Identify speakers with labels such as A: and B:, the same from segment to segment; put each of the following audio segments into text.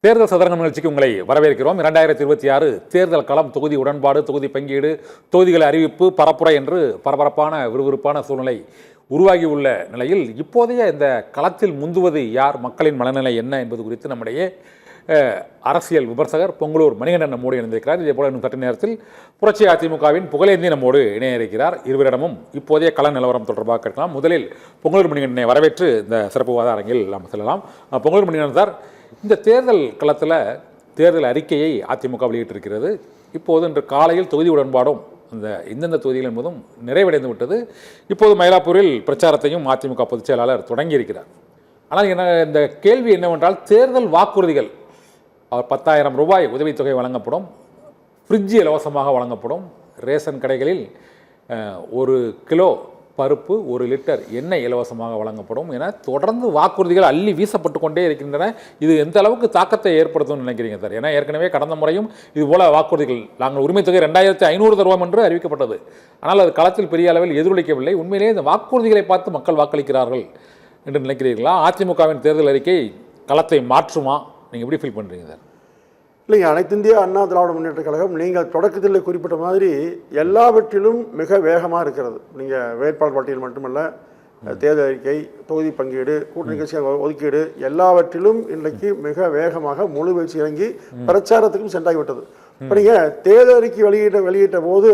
A: தேர்தல் சதுரங்க நிகழ்ச்சிக்கு உங்களை வரவேற்கிறோம். 2026 தேர்தல் களம், தொகுதி உடன்பாடு, தொகுதி பங்கீடு, தொகுதிகளை அறிவிப்பு, பரப்புரை என்று பரபரப்பான விறுவிறுப்பான சூழ்நிலை உருவாகியுள்ள நிலையில் இப்போதைய இந்த களத்தில் முந்துவது யார், மக்களின் மனநிலை என்ன என்பது குறித்து நம்முடைய அரசியல் விமர்சகர் பொங்கலூர் மணிகண்டன் நம்மோடு இணைந்திருக்கிறார். இதே போல இன்னும் சற்று நேரத்தில் புரட்சி அதிமுகவின் புகழேந்தி நம்மோடு இணைய இருக்கிறார். இருவரிடமும் இப்போதைய கள நிலவரம் தொடர்பாக கேட்கலாம். முதலில் பொங்கலூர் மணிகண்டனை வரவேற்று இந்த சிறப்பு வாத அரங்கில் நாம் செல்லலாம். பொங்கலூர் மணிகண்டன் சார், இந்த தேர்தல் களத்தில் தேர்தல் அறிக்கையை அதிமுக வெளியிட்டிருக்கிறது. இப்போது இன்று காலையில் தொகுதி உடன்பாடும் இந்த இந்தந்த தொகுதிகள் என்பதும் நிறைவடைந்து விட்டது. இப்போது மயிலாப்பூரில் பிரச்சாரத்தையும் அதிமுக பொதுச் செயலாளர் தொடங்கியிருக்கிறார். ஆனால் இந்த கேள்வி என்னவென்றால், தேர்தல் வாக்குறுதிகள், அவர் 10,000 ரூபாய் உதவித்தொகை வழங்கப்படும், ஃப்ரிட்ஜ் இலவசமாக வழங்கப்படும், ரேஷன் கடைகளில் 1 கிலோ பருப்பு, 1 லிட்டர் எண்ணெய் இலவசமாக வழங்கப்படும் என தொடர்ந்து வாக்குறுதிகள் அள்ளி வீசப்பட்டு கொண்டே இருக்கின்றன. இது எந்த அளவுக்கு தாக்கத்தை ஏற்படுத்தும் நினைக்கிறீங்க சார்? ஏன்னா ஏற்கனவே கடந்த முறையும் இது போல வாக்குறுதிகள், நாங்கள் உரிமை தொகை 2,500 தருவோம் என்று அறிவிக்கப்பட்டது. ஆனால் அது களத்தில் பெரிய அளவில் எதிரொலிக்கவில்லை. உண்மையிலேயே இந்த வாக்குறுதிகளை பார்த்து மக்கள் வாக்களிக்கிறார்கள் என்று நினைக்கிறீர்களா? அதிமுகவின் தேர்தல் அறிக்கை களத்தை மாற்றுமா? நீங்கள் எப்படி ஃபீல் பண்ணுறீங்க சார்?
B: இல்லைங்க, அனைத்து இந்திய அண்ணா திராவிட முன்னேற்ற கழகம் நீங்கள் தொடக்கத்தில் குறிப்பிட்ட மாதிரி எல்லாவற்றிலும் மிக வேகமாக இருக்கிறது. நீங்கள் வேட்பாளர் பட்டியல் மட்டுமல்ல, தேர்தல் அறிக்கை, தொகுதி பங்கீடு, கூட்டணி கட்சி ஒதுக்கீடு, எல்லாவற்றிலும் இன்றைக்கு மிக வேகமாக முழு வீழ்ச்சி இறங்கி பிரச்சாரத்துக்கும் சென்றாகிவிட்டது. இப்போ நீங்கள் தேர்தல் அறிக்கை வெளியிட்ட போது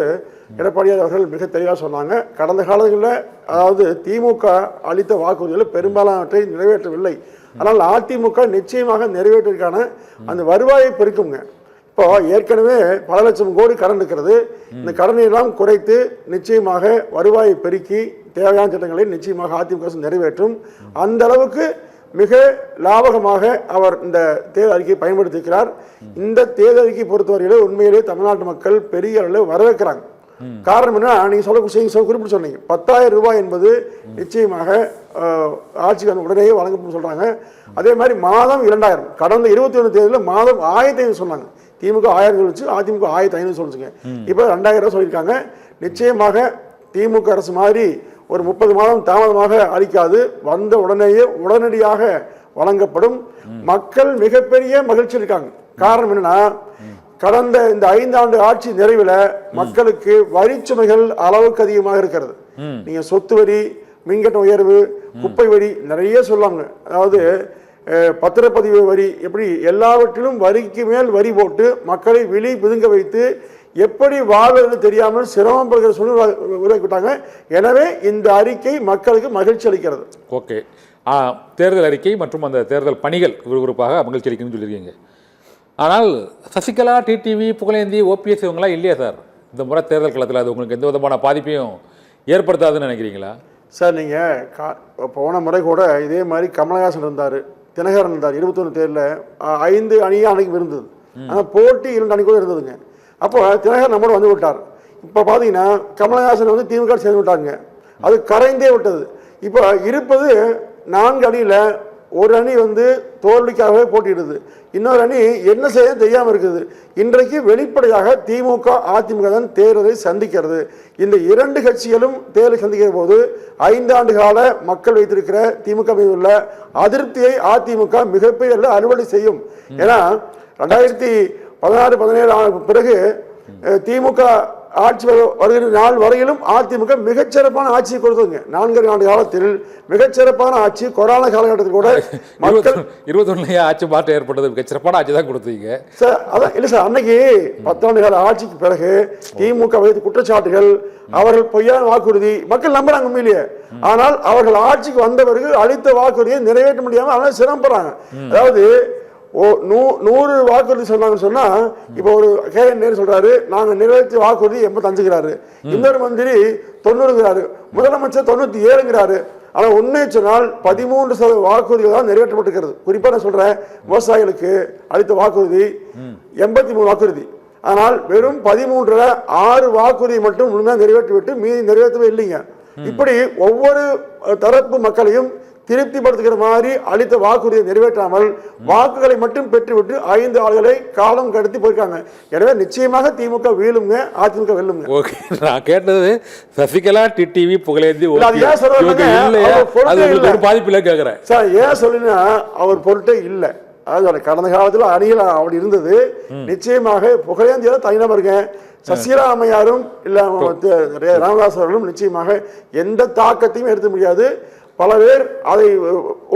B: எடப்பாடியார் அவர்கள் மிக தெளிவாக சொன்னாங்க, கடந்த காலங்களில் அதாவது திமுக அளித்த வாக்குறுதிகளை பெரும்பாலானவற்றை நிறைவேற்றவில்லை, ஆனால் அதிமுக நிச்சயமாக நிறைவேற்றிற்கான அந்த வருவாயை பெருக்குங்க. இப்போ ஏற்கனவே பல லட்சம் கோடி கடன் இருக்கிறது. இந்த கடனை எல்லாம் குறைத்து நிச்சயமாக வருவாயை பெருக்கி தேவையான திட்டங்களை நிச்சயமாக அதிமுக நிறைவேற்றும். அந்த அளவுக்கு மிக லாபகமாக அவர் இந்த தேர்தல் அறிக்கையை பயன்படுத்தியிருக்கிறார். இந்த தேர்தல் அறிக்கை பொறுத்தவரையிலே உண்மையிலே தமிழ்நாட்டு மக்கள் பெரிய அளவில் வரவேற்கிறாங்க. காரணம் என்ன, நீங்கள் குறிப்பிட்டு சொன்னீங்க, 10,000 ரூபாய் என்பது நிச்சயமாக ஆட்சிக்கு உடனே வழங்கப்படும் சொல்கிறாங்க. அதே மாதிரி மாதம் 2,000, கடந்த 21 தேர்தலில் மாதம் 1,500 சொன்னாங்க. திமுக 1000 சொல்லிச்சு, அதிமுக 1,500 சொல்லிச்சுங்க. இப்போ 2,000 சொல்லியிருக்காங்க. நிச்சயமாக திமுக அரசு மாதிரி ஒரு 30 மாதம் தாமதமாக அளிக்காது, வந்த உடனடியாக வழங்கப்படும். மக்கள் மிகப்பெரிய மகிழ்ச்சி இருக்காங்க. காரணம் என்னன்னா, கடந்த இந்த 5 ஆண்டு ஆட்சி நிறைவில் மக்களுக்கு வரி சுமைகள் அளவுக்கு அதிகமாக இருக்கிறது. நீங்க சொத்து வரி, மின்கட்ட உயர்வு, குப்பை வரி நிறைய சொல்லாங்க. அதாவது பத்திரப்பதிவு வரி, எப்படி எல்லாவற்றிலும் வரிக்கு மேல் வரி போட்டு மக்களை விழி பிதுங்க வைத்து எப்படி வாழ்வது தெரியாமல் சிரமப்படுகிற சூழ்நிலை உருவாக்கிவிட்டாங்க. எனவே இந்த அறிக்கை மக்களுக்கு மகிழ்ச்சி அளிக்கிறது.
A: ஓகே, தேர்தல் அறிக்கை மற்றும் அந்த தேர்தல் பணிகள் விறுவிறுப்பாக மகிழ்ச்சி அளிக்கணும்னு சொல்லியிருக்கீங்க. ஆனால் சசிகலா, டிடிவி, புகழேந்தி, ஓபிஎஸ் இவங்களாம் இல்லையா சார் இந்த முறை தேர்தல் களத்தில்? அது உங்களுக்கு எந்த விதமான பாதிப்பையும் ஏற்படுத்தாதுன்னு நினைக்கிறீங்களா
B: சார்? நீங்கள் போன முறை கூட இதே மாதிரி கமலஹாசன் இருந்தார், தினகரன் இருந்தார். 21 தேர்தலில் 5 அணியாக அன்னைக்கு இருந்தது. ஆனால் போட்டி 2 அணி கூட இருந்ததுங்க. அப்போ தினகரன் நம்மளோட வந்து விட்டார். இப்போ பார்த்தீங்கன்னா கமலஹாசன் வந்து திமுக சேர்ந்து விட்டாங்க. அது கரைந்தே விட்டது. இப்போ இருப்பது 4 அணியில் ஒரு அணி வந்து தோல்விக்காகவே போட்டியிடுது, இன்னொரு அணி என்ன செய்ய தெரியாமல் இருக்குது. இன்றைக்கு வெளிப்படையாக திமுக அதிமுக தான் தேர்தலை சந்திக்கிறது. இந்த 2 கட்சிகளும் தேர்தலை சந்திக்கிற போது 5 ஆண்டு கால மக்கள் வைத்திருக்கிற திமுக மீது உள்ள அதிருப்தியை அதிமுக மிகப்பெரிய அறுவடை செய்யும். ஏன்னா 2016-17 பிறகு திமுக ஆட்சி வருகிற நாள் வரையிலும் அதிமுக மிகச்சிறப்பான ஆட்சியை கொடுத்ததுங்க. 4 ஆண்டு காலத்தில் மிகச்சிறப்பான ஆட்சி. கொரோனா காலகட்டத்தில் கூட மக்கள்
A: 21 ஆட்சி மாற்றம் ஏற்பட்டது, மிகச்சிறப்பான ஆட்சி தான் கொடுத்தீங்க
B: சார். அதான் இல்லை சார், அன்னைக்கு 10 ஆண்டு கால ஆட்சிக்கு பிறகு திமுக வைத்து குற்றச்சாட்டுகள், அவர்கள் பொய்யான வாக்குறுதி, மக்கள் நம்புறாங்க உண்மையிலேயே. ஆனால் அவர்கள் ஆட்சிக்கு வந்த பிறகு அளித்த வாக்குறுதியை நிறைவேற்ற முடியாமல் அதனால சிரமப்படுறாங்க. அதாவது 100 வாக்குறுதி சொன்னாங்கன்னு சொன்னா, இப்போ ஒரு KN சொல்றாரு, நாங்க நிறைவேற்றிய வாக்குறுதி 85ங்கிறாரு, இன்னொரு மந்திரி 90ங்கிறாரு, முதலமைச்சர் 97ங்கிறாரு. ஆனா உண்மையை சொன்னால் 13% வாக்குறுதிகள் தான் நிறைவேற்றப்பட்டிருக்கிறது. குறிப்பா நான் சொல்றேன், விவசாயிகளுக்கு அளித்த வாக்குறுதி 83 வாக்குறுதி. ஆனால் வெறும் 13ல் 6 வாக்குறுதி மட்டும் முழுமையாக நிறைவேற்றிவிட்டு மீதி நிறைவேற்றவே இல்லைங்க. இப்படி ஒவ்வொரு தரப்பு மக்களையும் திருப்திப்படுத்துகிற மாதிரி அளித்த வாக்குறுதியை நிறைவேற்றாமல் வாக்குகளை மட்டும் பெற்றுவிட்டு 5 ஆண்டுகளை காலம் கடத்தி போயிருக்காங்க. எனவே நிச்சயமாக திமுக வீழுங்க, அதிமுக வெல்லுங்க.
A: ஓகே, நான் கேட்டது சசிகலா, டிடிவி, புகழேந்தி
B: பாதிப்பில் கேட்கிறேன்
A: சார்.
B: ஏன் சொல்லுன்னா அவர் பொருட்டே இல்லை. அதாவது கடந்த காலத்தில் அணிகள் அப்படி இருந்தது. நிச்சயமாக புகழேந்தியில தனிநபருங்க. சசிகலா அம்மையாரும் இல்ல ராமதாஸ் அவர்களும் நிச்சயமாக எந்த தாக்கத்தையும் எடுக்க முடியாது. பல பேர் அதை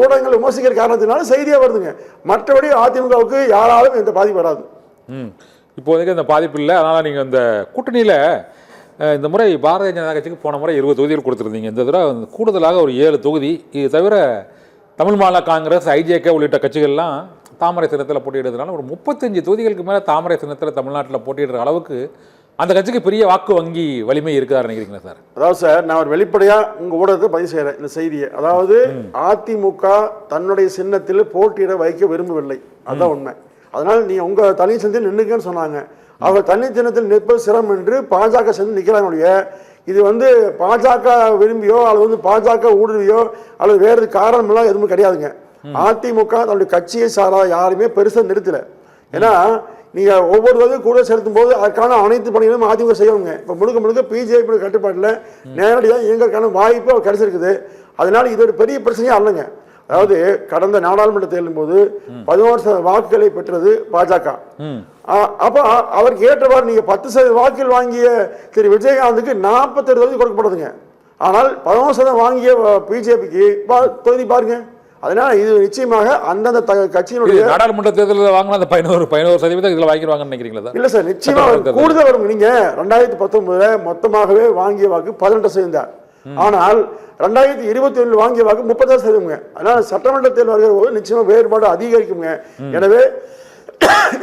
B: ஊடகங்கள் விமர்சிக்கிற காரணத்தினால செய்தியா வருதுங்க. மற்றபடி அதிமுகவுக்கு யாராலும் எந்த பாதிப்பு வராது.
A: இப்போதைக்கு இந்த பாதிப்பு இல்லை. அதனால நீங்க இந்த கூட்டணியில இந்த முறை பாரதிய ஜனதா கட்சிக்கு போன முறை 20 தொகுதிகள் கொடுத்துருந்தீங்க. இந்த தடவை கூடுதலாக ஒரு 7 தொகுதி. இது தவிர தமிழ் மாநில காங்கிரஸ், ஐஜேகே உள்ளிட்ட கட்சிகள்லாம் தாமரை சின்னத்தில் போட்டியிடுறதுனால ஒரு 35 தொகுதிகளுக்கு மேலே தாமரை சின்னத்தில் தமிழ்நாட்டில் போட்டியிடுற அளவுக்கு அந்த கட்சிக்கு பெரிய வாக்கு வங்கி வலிமை இருக்குதா நினைக்கிறீங்களா சார்?
B: அதாவது சார், நான் ஒரு வெளிப்படையாக உங்கள் ஊடகத்தை பதிவு செய்கிறேன் இந்த செய்தியை. அதாவது அதிமுக தன்னுடைய சின்னத்தில் போட்டியிட வைக்க விரும்பவில்லை, அதுதான் உண்மை. அதனால் நீங்கள் உங்கள் தனி சின்னத்தில் நின்றுக்கன்னு சொன்னாங்க. அவர் தனி சின்னத்தில் நிற்பது சிரமம் என்று பாஜக சேர்ந்து நிற்கிறாங்களுடைய இது பாஜக விரும்பியோ அல்லது பாஜக ஊடுருவியோ அல்லது வேறு காரணம் எல்லாம் எதுவும் கிடையாதுங்க. அதிமுக தன்னுடைய கட்சியை சாராத யாருமே பெருசாக நிறுத்தலை. ஏன்னா நீங்கள் ஒவ்வொரு கூட செலுத்தும் போது அதற்கான அனைத்து பணிகளும் அதிமுக செய்யணுங்க. இப்போ முழுக்க முழுக்க பிஜேபி கட்டுப்பாட்டில் நேரடியாக இயங்கறதுக்கான வாய்ப்பு அவர் கிடைச்சிருக்குது. அதனால இது ஒரு பெரிய பிரச்சனையே அல்லங்க. அதாவது கடந்த நாடாளுமன்ற தேர்தலின் போது 11% வாக்குகளை பெற்றது பாஜக. அப்ப அவருக்கு ஏற்றவாறு நீங்க 10% வாக்குகள் வாங்கிய திரு விஜயகாந்துக்கு 47 தொகுதி கொடுக்கப்படுதுங்க. ஆனால் 11% வாங்கிய பிஜேபிக்கு தொகுதி பாருங்க. அதனால இது நிச்சயமாக அந்தந்த கட்சியினுடைய
A: நாடாளுமன்ற தேர்தலில் வாங்கின அந்த 11% இதுல வாங்கிடுவாங்கன்னு நினைக்கிறீங்களா?
B: இல்ல சார், நிச்சயமாக கூடுதல் வரும். நீங்க 2019 மொத்தமாகவே வாங்கிய வாக்கு 18% தான். ஆனால் 2021 வாங்கிய வாக்கு 36%. அதனால சட்டமன்ற தேர்தல் வருகிற போது நிச்சயமா வேறுபாடு அதிகரிக்குங்க. எனவே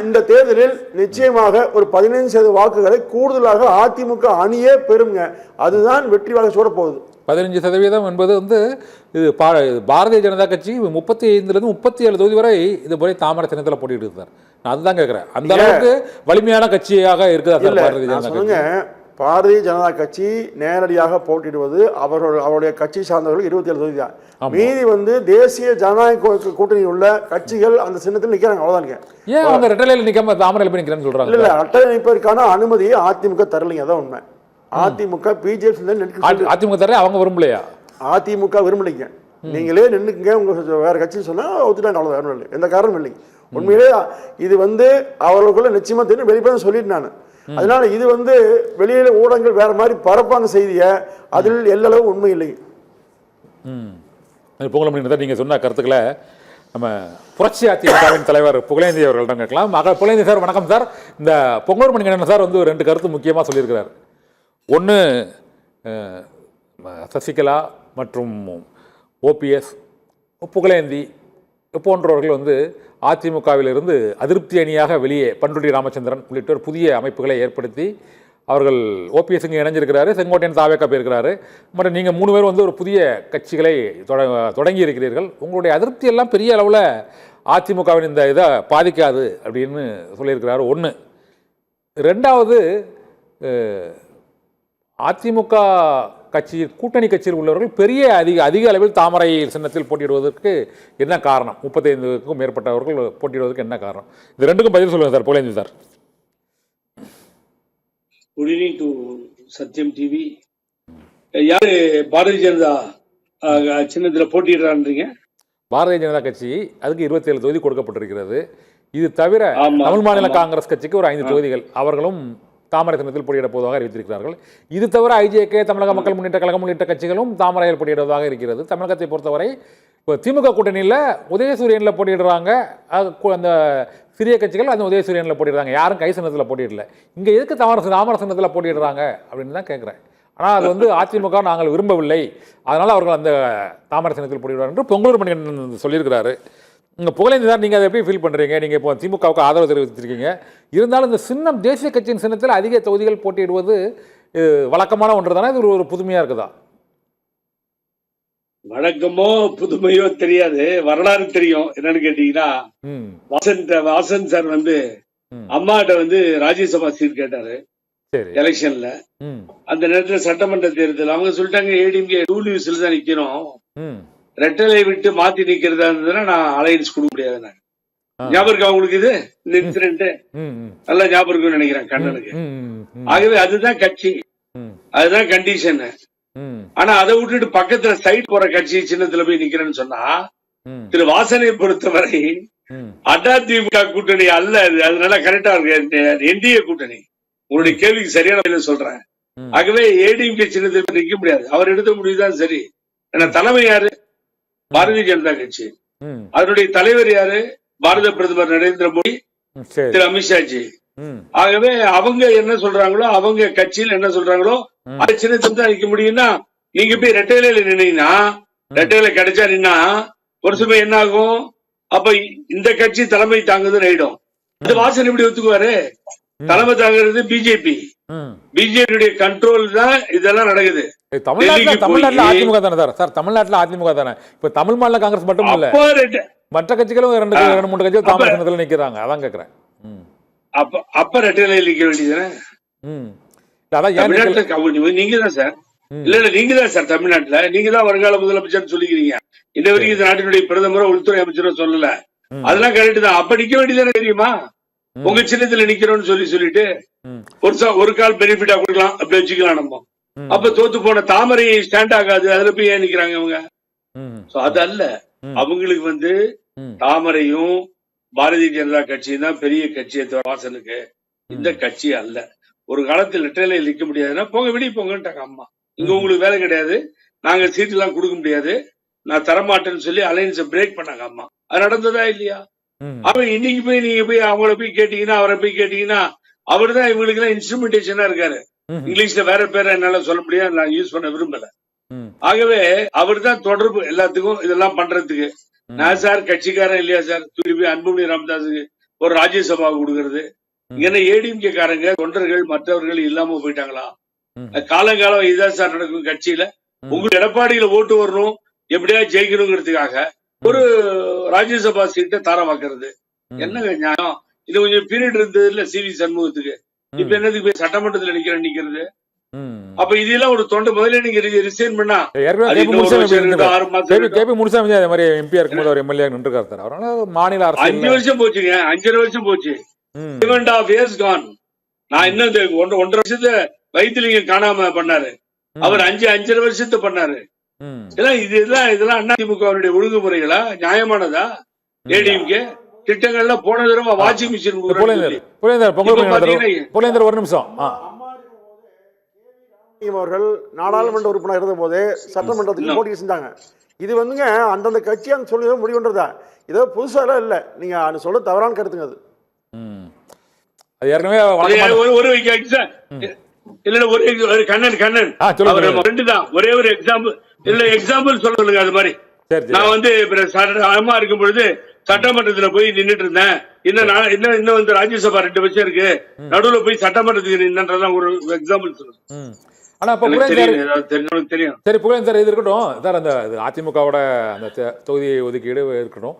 B: இந்த தேர்தலில் நிச்சயமாக ஒரு 15% வாக்குகளை கூடுதலாக அதிமுக அணியே பெறுங்க. அதுதான் வெற்றி வாகை சூட போகுது.
A: 15% என்பது இது பாரதிய ஜனதா கட்சி 35லேருந்து 37 தொகுதி வரை இது போய் தாமரை சின்னத்தில் போட்டிட்டு சார். நான் அதுதான் கேட்குறேன். அந்த அளவுக்கு வலிமையான கட்சியாக இருக்குதா சார் பாரதிய ஜனதா கட்சி?
B: பாரதிய ஜனதா கட்சி நேரடியாக போட்டியிடுவது அவருடைய கட்சி சார்ந்தவர்கள் 27 தொகுதி தான். மீதி தேசிய ஜனநாயக கூட்டணி உள்ள கட்சிகள் அந்த சின்னத்தில் நிற்கிறாங்க. அவ்வளோதானுங்க.
A: ஏன் அவங்க ரெட்டலையில் நிற்காம தாமரையில் போய் நிற்கிறேன்னு சொல்றாங்க?
B: இல்லை, ரெட்டலை நிற்பதற்கான அனுமதியை அதிமுக தரலைங்க. அதான் உண்மை. அதிமுக பிஜேபி
A: அதிமுக தர அவங்க விரும்பலையா?
B: அதிமுக விரும்பலைங்க. நீங்களே நின்றுக்குங்க உங்க வேற கட்சின்னு சொன்னா ஒத்துட்டாங்க. அவ்வளோ இல்லை, எந்த காரணமும் இல்லைங்க. உண்மையிலே இது அவர்களுக்குள்ள நிச்சயமா தெரியும். வெளிப்படையாக சொல்லிட்டு நான் அதனால இது வெளியில ஊடகங்கள் வேற மாதிரி பரப்பான செய்தியை அதில் எல்லளவு உண்மை இல்லை.
A: பொங்கல் நீங்க சொன்ன கருத்துக்களை நம்ம புரட்சி அதிமுகவின் தலைவர் புகழேந்தி அவர்களிடம் கேட்கலாம். புகழேந்தி சார் வணக்கம் சார். இந்த பொங்கல் மணிகண்டன் சார் 2 கருத்து முக்கியமாக சொல்லியிருக்கிறார். ஒன்று, சசிகலா மற்றும் ஓபிஎஸ், புகழேந்தி போன்றவர்கள் அதிமுகவிலிருந்து அதிருப்தி அணியாக வெளியே பண்ருட்டி ராமச்சந்திரன் உள்ளிட்டோர் புதிய அமைப்புகளை ஏற்படுத்தி அவர்கள் ஓபிஎஸ் இங்கே இணைஞ்சிருக்கிறாரு, செங்கோட்டையன் தாவேக்கா போயிருக்கிறாரு. மற்றும் நீங்கள் 3 பேர் ஒரு புதிய கட்சிகளை தொடங்கி இருக்கிறீர்கள். உங்களுடைய அதிருப்தி எல்லாம் பெரிய அளவில் அதிமுகவின் இந்த இதை பாதிக்காது அப்படின்னு சொல்லியிருக்கிறாரு. ஒன்று. ரெண்டாவது, அதிமுக கட்சி கூட்டணி கட்சியில் உள்ளவர்கள் பெரிய அதிக அளவில் தாமரை சின்னத்தில் போட்டியிடுவதற்கு என்ன காரணம்? 35க்கும் மேற்பட்டவர்கள் போட்டியிடுவதற்கு என்ன காரணம்? இது 2க்கும் பதில் சொல்லுங்க sir Pugazhendhi sir.
C: Good evening to Sathyam TV. யாரு பாரதிய ஜனதா சின்னத்தில் போட்டியிடுறான்றீங்க?
A: பாரதிய ஜனதா கட்சி அதுக்கு 27 தொகுதி கொடுக்கப்பட்டிருக்கிறது. இது தவிர தமிழ் மாநில காங்கிரஸ் கட்சிக்கு ஒரு 5 தொகுதிகள் அவர்களும் தாமரை சின்னத்தில் போட்டியிட போவதாக அறிவித்திருக்கிறார்கள். இது தவிர ஐஜேகே, தமிழக மக்கள் முன்னேற்ற கழகம் உள்ளிட்ட கட்சிகளும் தாமரையில் போட்டியிடுவதாக இருக்கிறது. தமிழகத்தை பொறுத்தவரை இப்போ திமுக கூட்டணியில் உதயசூரியனில் போட்டியிடுறாங்க. அந்த சிறிய கட்சிகள் அந்த உதயசூரியனில் போட்டிடுறாங்க. யாரும் கை சின்னத்தில் போட்டியிடல. இங்கே எதுக்கு தாமரை சின்னத்தில் போட்டியிடுறாங்க அப்படின்னு தான் கேட்குறேன். ஆனால் அது அதிமுக நாங்கள் விரும்பவில்லை, அதனால் அவர்கள் அந்த தாமரை சின்னத்தில் போட்டியிடுவார் என்று பொங்கலூர் மணிகண்டன் சொல்லியிருக்கிறாரு. இங்கே புகழேந்தி சார், நீங்கள் அதை எப்படி ஃபீல் பண்ணுறீங்க? நீங்கள் இப்போ திமுகவுக்கு ஆதரவு தெரிவித்திருக்கீங்க. இருந்தாலும் இந்த சின்னம் தேசிய கட்சியின் சின்னத்தில் அதிக தொகுதிகள் போட்டியிடுவது வழக்கமான ஒன்று தானே? இது ஒரு புதுமையாக இருக்குதா?
C: வழக்கமோ புதுமையோ தெரியாது, வரலாறு தெரியும். என்னன்னு கேட்டீங்கன்னா, வாசன் சார் அம்மாட்ட ராஜ்யசபா சீட் கேட்டாரு எலெக்ஷன்ல. அந்த நேரத்துல சட்டமன்ற தேர்தல் அவங்க சொல்லிட்டாங்க ஏடிஎம்கே 2 லீவ்ஸ்ல தான் நிக்கணும், ரெட்டலை விட்டு மாத்தி நிக்கிறதா இருந்ததுன்னா நான் அலையன்ஸ் கொடுக்க முடியாது. ஞாபகம் இருக்கா உங்களுக்கு இது இந்த இன்சிடென்ட்? நல்லா ஞாபகம் இருக்குன்னு நினைக்கிறேன் கண்ணனுக்கு. ஆகவே அதுதான் கட்சி, அதுதான் கண்டிஷன். ஆனா அதை விட்டுட்டு பக்கத்துல சைட் போற கட்சி சின்னத்துல போய் நிக்கிறேன்னு சொன்னா, திரு வாசனை பொறுத்தவரை அதிமுக கூட்டணி அல்ல அது, அதனால கரெக்டா இருக்கு என்டிஏ கூட்டணி. உங்களுடைய கேள்விக்கு சரியான பதில் சொல்றேன். ஆகவே ஏடிஎம்கே சின்னத்தில் நிக்க முடியாது. அவர் எடுத்த முடிவுதான் சரி. ஏன்னா தலைமை யாரு? பாரதிய ஜனதா கட்சி. அதனுடைய தலைவர் யாரு? பாரத பிரதமர் நரேந்திர மோடி, திரு அமித்ஷாஜி. ஆகவே அவங்க என்ன சொல்றாங்களோ, அவங்க கட்சியில் என்ன சொல்றாங்களோ அது சின்னத்தில் தான் நிக்க முடியும்னா, நீங்க போய் ரெட்டையில நின்னீங்கன்னா, ரெட்டையில கிடைச்சா நின்னா ஒரு சமயம் என்ன ஆகும்? அப்ப இந்த கட்சி தலைமை தாங்குதுன்னு ஆயிடும். அது வாசன் எப்படி ஒத்துக்குவாரு? தலைமை தாங்குறது பிஜேபி. பிஜேபி கண்ட்ரோல் தான் இதெல்லாம் நடக்குது.
A: தமிழ்நாட்டுல அதிமுக தானே சார்? தமிழ்நாட்டுல அதிமுக தானே. இப்ப தமிழ் மாநில காங்கிரஸ் மட்டும் இல்ல, மற்ற கட்சிகளும் 2-3 கட்சிகள் தாமரை நிக்கிறாங்க. அதான் கேக்குறேன்.
C: அப்ப ரெட்டையில நிக்க வேண்டியதுதானே? நீங்க தான் சார். இல்ல நீங்க தான் சார் தமிழ்நாட்டுல. நீங்க தான் வருங்கால முதலமைச்சர் சொல்லிக்கிறீங்க. இன்ன வரைக்கும் இந்த நாட்டினுடைய பிரதமரோ உள்துறை அமைச்சரோ சொல்லல. அதெல்லாம் கரெக்ட் தான். அப்ப நிக்க வேண்டியதானே? தெரியுமா? உங்க சின்னத்துல நிக்கிறோம்னு சொல்லிட்டு ஒரு கால் பெனிஃபிட்டா கொடுக்கலாம், அப்படி வச்சுக்கலாம் நம்ம. அப்ப தோத்து போன தாமரை ஸ்டாண்ட் ஆகாது. அதுல போய் ஏன் நிக்கிறாங்க அவங்க? அது அல்ல. அவங்களுக்கு தாமரையும் பாரதிய ஜனதா கட்சியும் தான் பெரிய கட்சியை வாசனுக்கு. இந்த கட்சி அல்ல. ஒரு காலத்தில் லெட்டர்ல நிக்க முடியாதுன்னா போங்க, வெளியே போங்கன்ட்டாங்க அம்மா. இங்க உங்களுக்கு வேலை கிடையாது, நாங்க சீட் எல்லாம் கொடுக்க முடியாது, நான் தரமாட்டேன்னு சொல்லி அலையன்ஸை பிரேக் பண்ணாங்க அம்மா. அது நடந்ததா இல்லையா? அப்ப இன்னைக்கு போய் நீங்க போய் அவங்கள போய் கேட்டீங்கன்னா, அவரை போய் கேட்டீங்கன்னா, அவர் தான் இவங்களுக்கு எல்லாம் இன்ஸ்ட்ருமெண்டேஷனா இருக்காரு. இங்கிலீஷ்ல வேற பேரை என்னால சொல்ல முடியாது, நான் யூஸ் பண்ண விரும்பல. ஆகவே அவர் தான் தொடர்பு எல்லாத்துக்கும், இதெல்லாம் பண்றதுக்கு. நான் சார் கட்சிக்காரன் இல்லையா சார் தூக்கி போய் அன்புமணி ராமதாஸுக்கு ஒரு ராஜ்யசபா கொடுக்கறது? இங்க ஏடிஎம்கே காரங்க தொண்டர்கள் மற்றவர்கள் இல்லாம போயிட்டாங்களா? காலங்காலம் இதுதான் சார் நடக்கும் கட்சியில. உங்களுக்கு எடப்பாடியில ஓட்டு வரணும், எப்படியா ஜெயிக்கணுங்கிறதுக்காக ஒரு ராஜ்யசபா சீட்டை தாரமாக்குறது என்னங்க நியாயம்? இது கொஞ்சம் பீரியட் இருந்தது இல்ல சிவி சண்முகத்துக்கு. இப்ப என்னதுக்கு போய் சட்டமன்றத்துல நிக்கிறது? அப்ப இதெல்லாம் ஒரு தொண்டை முதல்ல நீங்க ரிசைன் பண்ணா
A: 6 மாநில
C: 5 வருஷம் போச்சுங்க. 5.5 வருஷம் போச்சு. 7.5 years gone. நான் இன்னும் 1.5 வருஷத்தை வைத்திலிங்க காணாம பண்ணாரு. அவர் 5.5 வருஷத்தை பண்ணாரு. இதெல்லாம் அதிமுகவுடைய ஒழுங்குமுறைகளா? நியாயமானதா? ஏடிஎம்கே திட்டங்கள்லாம் போன தடவை வாஷிங் மிஷின்
A: ஒரு நிமிஷம்.
B: அவர்கள் நாடாளுமன்ற உறுப்பினர் இருந்த போதே சட்டமன்றத்துக்கு போட்டி செஞ்சாங்க. இது அந்தந்த கட்சியான்னு சொல்லி முடிவுன்றதா? இதோ புதுசாக இல்ல. நீங்க சொல்ல தவறான கருத்துங்க. அது
A: ஏற்கனவே
C: ஒரு கண்ணன் தான் ஒரே ஒரு எக்ஸாம்பிள் சொல்லுங்க. அது மாதிரி நான் அம்மா இருக்கும் பொழுது சட்டமன்றத்துல போய் நின்றுட்டு இருந்தேன். இன்னும் ராஜ்யசபா 2 வருஷம் இருக்கு, நடுவுல போய் சட்டமன்றத்துக்கு நின்றதெல்லாம் ஒரு எக்ஸாம்பிள் சொல்லுங்க.
A: ஆனா இப்ப தெரியும். சரி புகழேன் சார், இது இருக்கட்டும் சார். அந்த அதிமுகவோட அந்த தொகுதி ஒதுக்கீடு இருக்கட்டும்.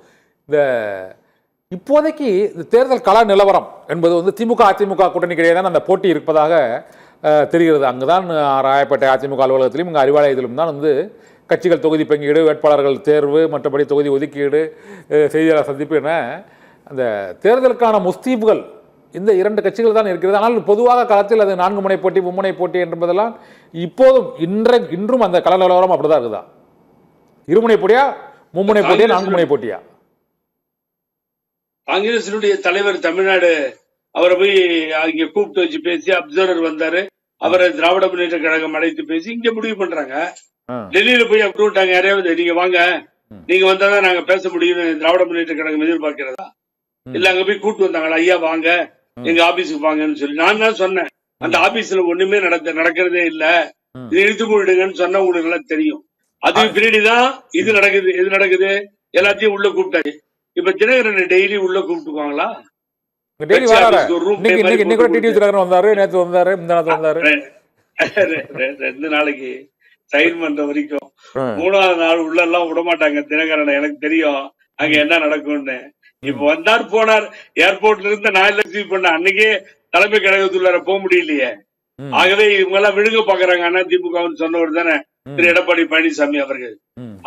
A: இந்த இப்போதைக்கு இந்த தேர்தல் கள நிலவரம் என்பது திமுக அதிமுக கூட்டணிக்கு இடையே தான் அந்த போட்டி இருப்பதாக தெரிகிறது. அங்குதான் ராயப்பேட்டை அதிமுக அலுவலகத்திலும் இங்கே அறிவாலயத்திலும் தான் கட்சிகள் தொகுதி பங்கீடு, வேட்பாளர்கள் தேர்வு, மற்றபடி தொகுதி ஒதுக்கீடு, செய்தியாளர் சந்திப்பு என அந்த தேர்தலுக்கான முஸ்தீபுகள் இந்த 2 கட்சிகள் தான் இருக்கிறது. ஆனால் பொதுவாக களத்தில் அது 4 முனை போட்டி, மும்முனை போட்டி என்பதெல்லாம் இப்போதும் இன்றும் அந்த கள நிலவரம் அப்படிதான் இருக்குதா? இருமுனை போட்டியா, மும்முனை போட்டியா, 4 முனை போட்டியா?
C: காங்கிரசினுடைய தலைவர் தமிழ்நாடு அவரை போய் அங்க கூப்பிட்டு வச்சு பேசி அப்சர்வர் வந்தாரு. அவரை திராவிட முன்னேற்ற கழகம் அழைத்து பேசி இங்க முடிவு பண்றாங்க. டெல்லியில போய் அப்படி விட்டாங்க. யாரையாவது நீங்க வாங்க, நீங்க வந்தாதான் நாங்க பேச முடியும்னு திராவிட முன்னேற்ற கழகம் எதிர்பார்க்கிறதா? இல்ல அங்க போய் கூப்பிட்டு வந்தாங்களா? ஐயா வாங்க எங்க ஆபீஸுக்கு வாங்கன்னு சொல்லி நான் தான் சொன்னேன். அந்த ஆபீஸ்ல ஒண்ணுமே நடக்கிறதே இல்ல, இது இழுத்து போயிடுங்கன்னு சொன்ன உங்களுக்கு நல்லா தெரியும். அதுக்கு பின்னாடிதான் இது நடக்குது. எது நடக்குது? எல்லாத்தையும் உள்ள கூப்பிட்டாச்சு. இப்ப தினகரன் டெய்லி உள்ள கூப்பிட்டுக்குவாங்களா? 2 நாளைக்கு சைன் பண்ற வரைக்கும் 3ஆவது நாள் உள்ள எல்லாம் விட மாட்டாங்க தினகரனை. எனக்கு தெரியும் அங்க என்ன நடக்கும்னு. இப்ப வந்தார் போனார், ஏர்போர்ட்ல இருந்து நான் ரிசீவ் பண்ண அன்னைக்கே தலைமை கழகத்துள்ளார போக முடியலையே. ஆகவே இவங்க எல்லாம் விழுங்க பாக்குறாங்க. அண்ணா திமுகன்னு சொன்னவர் தானே திரு எடப்பாடி பழனிசாமி அவர்கள்.